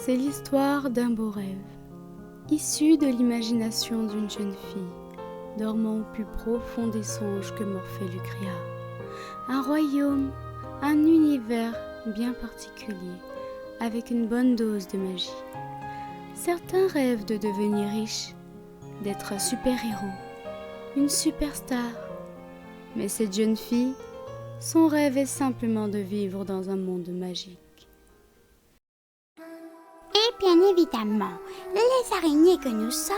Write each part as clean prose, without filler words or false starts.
C'est l'histoire d'un beau rêve, issu de l'imagination d'une jeune fille, dormant au plus profond des songes que Morphée lui créa. Un royaume, un univers bien particulier, avec une bonne dose de magie. Certains rêvent de devenir riches, d'être un super-héros, une superstar. Mais cette jeune fille, son rêve est simplement de vivre dans un monde magique. Et bien évidemment, les araignées que nous sommes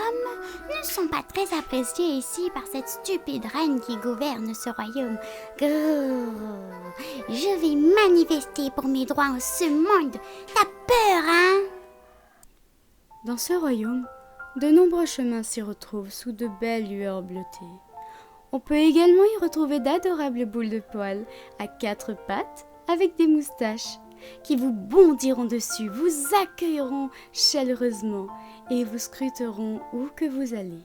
ne sont pas très appréciées ici par cette stupide reine qui gouverne ce royaume. Grrr, je vais manifester pour mes droits en ce monde. T'as peur, hein? Dans ce royaume, de nombreux chemins s'y retrouvent sous de belles lueurs bleutées. On peut également y retrouver d'adorables boules de poils à 4 pattes avec des moustaches qui vous bondiront dessus, vous accueilleront chaleureusement et vous scruteront où que vous allez.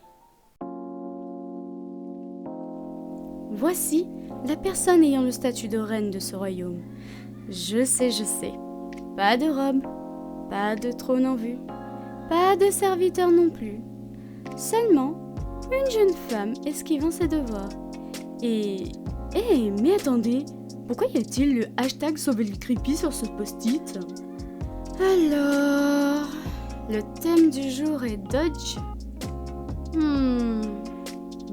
Voici la personne ayant le statut de reine de ce royaume. Je sais. Pas de robe, pas de trône en vue, pas de serviteur non plus. Seulement une jeune femme esquivant ses devoirs. Mais attendez, pourquoi y a-t-il le hashtag Sauver le creepy sur ce post-it? Alors, le thème du jour est Dodge.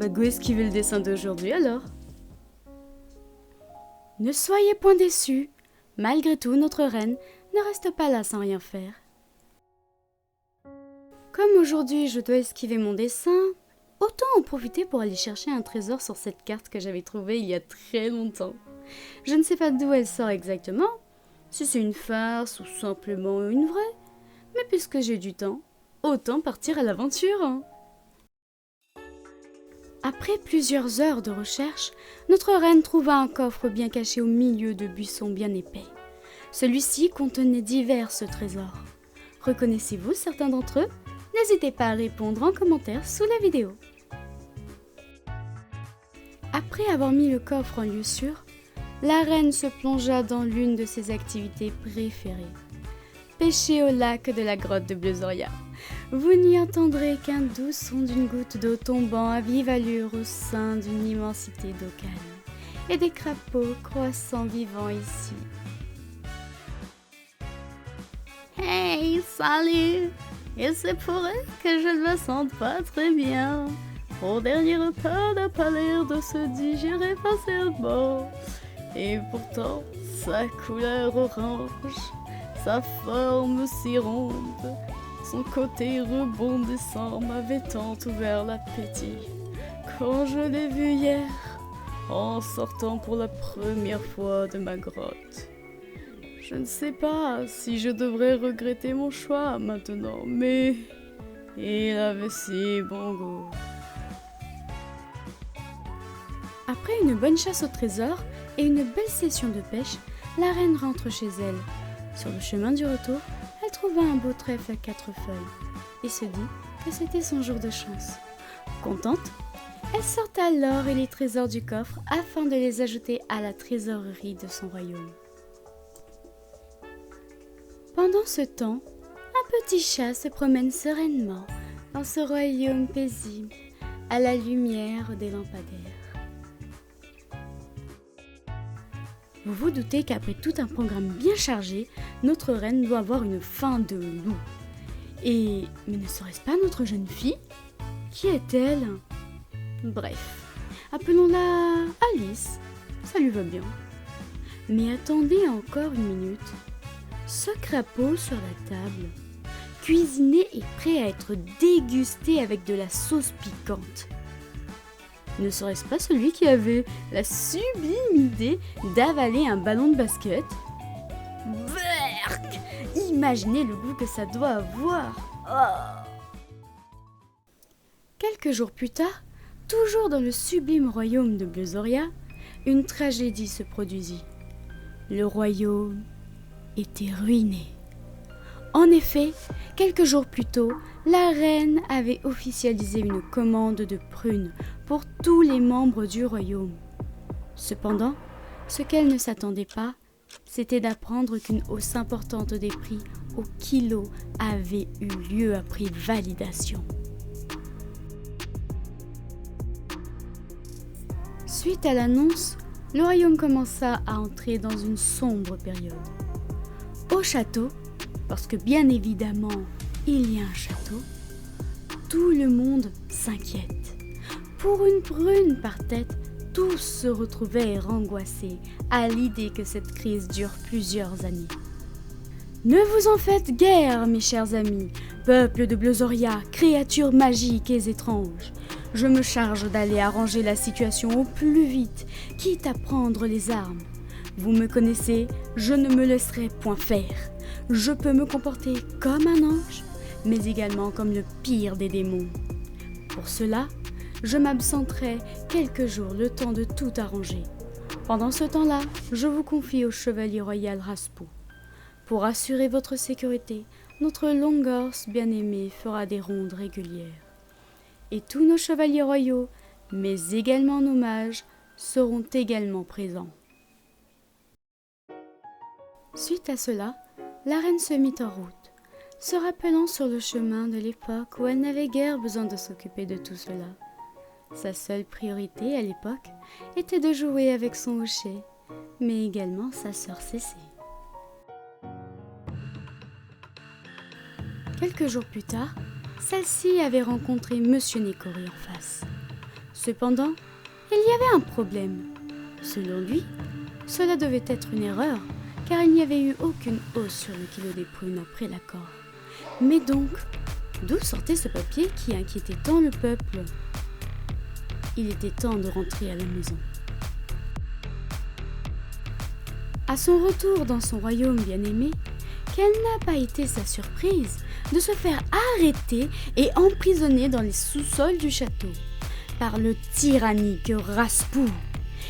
Go esquiver le dessin d'aujourd'hui alors. Ne soyez point déçus, malgré tout notre reine ne reste pas là sans rien faire. Comme aujourd'hui je dois esquiver mon dessin, autant en profiter pour aller chercher un trésor sur cette carte que j'avais trouvée il y a très longtemps. Je ne sais pas d'où elle sort exactement, si c'est une farce ou simplement une vraie, mais puisque j'ai du temps, autant partir à l'aventure. Après plusieurs heures de recherche, notre reine trouva un coffre bien caché au milieu de buissons bien épais. Celui-ci contenait divers trésors. Reconnaissez-vous certains d'entre eux? N'hésitez pas à répondre en commentaire sous la vidéo. Après avoir mis le coffre en lieu sûr, la reine se plongea dans l'une de ses activités préférées. Pêcher au lac de la grotte de Bleuzoria. Vous n'y entendrez qu'un doux son d'une goutte d'eau tombant à vive allure au sein d'une immensité d'eau calme et des crapauds croissant vivants ici. Hey, salut! Il se pourrait que je ne me sente pas très bien. Mon dernier repas n'a pas l'air de se digérer facilement. Et pourtant, sa couleur orange, sa forme si ronde, son côté rebondissant m'avait tant ouvert l'appétit. Quand je l'ai vu hier, en sortant pour la première fois de ma grotte. Je ne sais pas si je devrais regretter mon choix maintenant, mais il avait si bon goût. Après une bonne chasse au trésor et une belle session de pêche, la reine rentre chez elle. Sur le chemin du retour, elle trouva un beau trèfle à 4 feuilles et se dit que c'était son jour de chance. Contente, elle sorta l'or et les trésors du coffre afin de les ajouter à la trésorerie de son royaume. Pendant ce temps, un petit chat se promène sereinement dans ce royaume paisible à la lumière des lampadaires. Vous vous doutez qu'après tout un programme bien chargé, notre reine doit avoir une faim de loup. Mais ne serait-ce pas notre jeune fille? Qui est-elle? Bref, appelons-la Alice, ça lui va bien. Mais attendez encore une minute. Ce crapaud sur la table, cuisiné et prêt à être dégusté avec de la sauce piquante. Ne serait-ce pas celui qui avait la sublime idée d'avaler un ballon de basket? Berk! Imaginez le goût que ça doit avoir. Quelques jours plus tard, toujours dans le sublime royaume de Bleuzoria, une tragédie se produisit. Le royaume était ruiné. En effet, quelques jours plus tôt, la reine avait officialisé une commande de prunes pour tous les membres du royaume. Cependant, ce qu'elle ne s'attendait pas, c'était d'apprendre qu'une hausse importante des prix au kilo avait eu lieu après validation. Suite à l'annonce, le royaume commença à entrer dans une sombre période. Au château, parce que bien évidemment, il y a un château, tout le monde s'inquiète. Pour une brune par tête, tous se retrouvaient angoissés à l'idée que cette crise dure plusieurs années. Ne vous en faites guère, mes chers amis, peuple de Bleuzoria, créatures magiques et étranges. Je me charge d'aller arranger la situation au plus vite, quitte à prendre les armes. Vous me connaissez, je ne me laisserai point faire. Je peux me comporter comme un ange, mais également comme le pire des démons. Pour cela, je m'absenterai quelques jours le temps de tout arranger. Pendant ce temps-là, je vous confie au chevalier royal Raspou. Pour assurer votre sécurité, notre Longhorse bien-aimé fera des rondes régulières. Et tous nos chevaliers royaux, mais également nos mages, seront également présents. Suite à cela, la reine se mit en route, se rappelant sur le chemin de l'époque où elle n'avait guère besoin de s'occuper de tout cela. Sa seule priorité à l'époque était de jouer avec son hochet, mais également sa sœur Cécée. Quelques jours plus tard, celle-ci avait rencontré Monsieur Nécori en face. Cependant, il y avait un problème. Selon lui, cela devait être une erreur, car il n'y avait eu aucune hausse sur le kilo des prunes après l'accord. Mais donc, d'où sortait ce papier qui inquiétait tant le peuple ? Il était temps de rentrer à la maison. À son retour dans son royaume bien-aimé, quelle n'a pas été sa surprise de se faire arrêter et emprisonner dans les sous-sols du château par le tyrannique Raspou.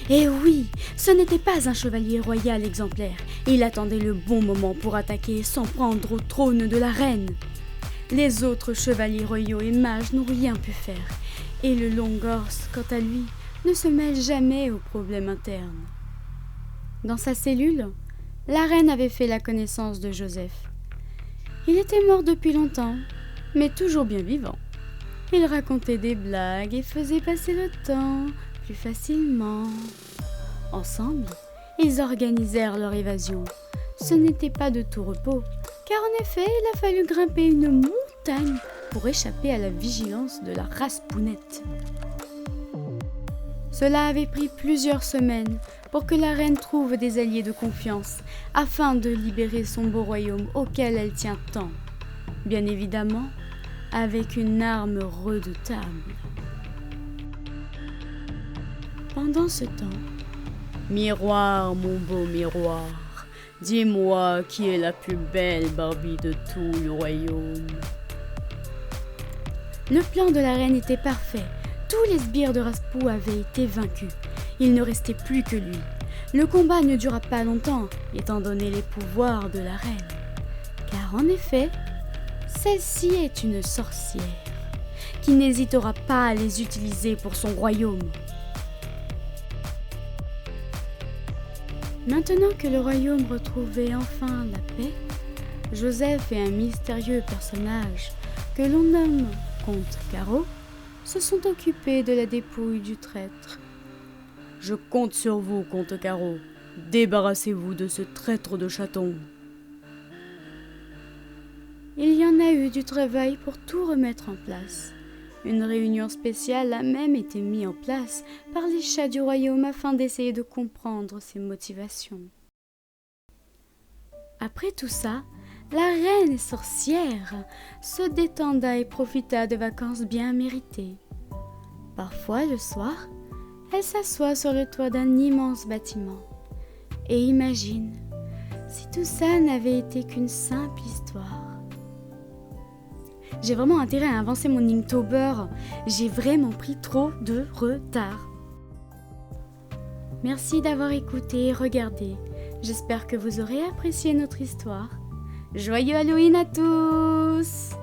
Et oui, ce n'était pas un chevalier royal exemplaire. Il attendait le bon moment pour attaquer sans prendre au trône de la reine. Les autres chevaliers royaux et mages n'ont rien pu faire. Et le Longhorse, quant à lui, ne se mêle jamais aux problèmes internes. Dans sa cellule, la reine avait fait la connaissance de Joseph. Il était mort depuis longtemps, mais toujours bien vivant. Il racontait des blagues et faisait passer le temps plus facilement. Ensemble, ils organisèrent leur évasion. Ce n'était pas de tout repos, car en effet, il a fallu grimper une montagne pour échapper à la vigilance de la Raspounette. Cela avait pris plusieurs semaines pour que la reine trouve des alliés de confiance afin de libérer son beau royaume auquel elle tient tant. Bien évidemment, avec une arme redoutable. Pendant ce temps, miroir, mon beau miroir, dis-moi qui est la plus belle Barbie de tout le royaume. Le plan de la reine était parfait. Tous les sbires de Raspou avaient été vaincus. Il ne restait plus que lui. Le combat ne dura pas longtemps, étant donné les pouvoirs de la reine. Car en effet, celle-ci est une sorcière, qui n'hésitera pas à les utiliser pour son royaume. Maintenant que le royaume retrouvait enfin la paix, Joseph et un mystérieux personnage que l'on nomme Comte Caro se sont occupés de la dépouille du traître. Je compte sur vous, Comte Caro. Débarrassez-vous de ce traître de chaton. Il y en a eu du travail pour tout remettre en place. Une réunion spéciale a même été mise en place par les chats du royaume afin d'essayer de comprendre ses motivations. Après tout ça, la reine sorcière se détenda et profita de vacances bien méritées. Parfois, le soir, elle s'assoit sur le toit d'un immense bâtiment et imagine si tout ça n'avait été qu'une simple histoire. J'ai vraiment intérêt à avancer mon Inktober. J'ai vraiment pris trop de retard. Merci d'avoir écouté et regardé. J'espère que vous aurez apprécié notre histoire. Joyeux Halloween à tous!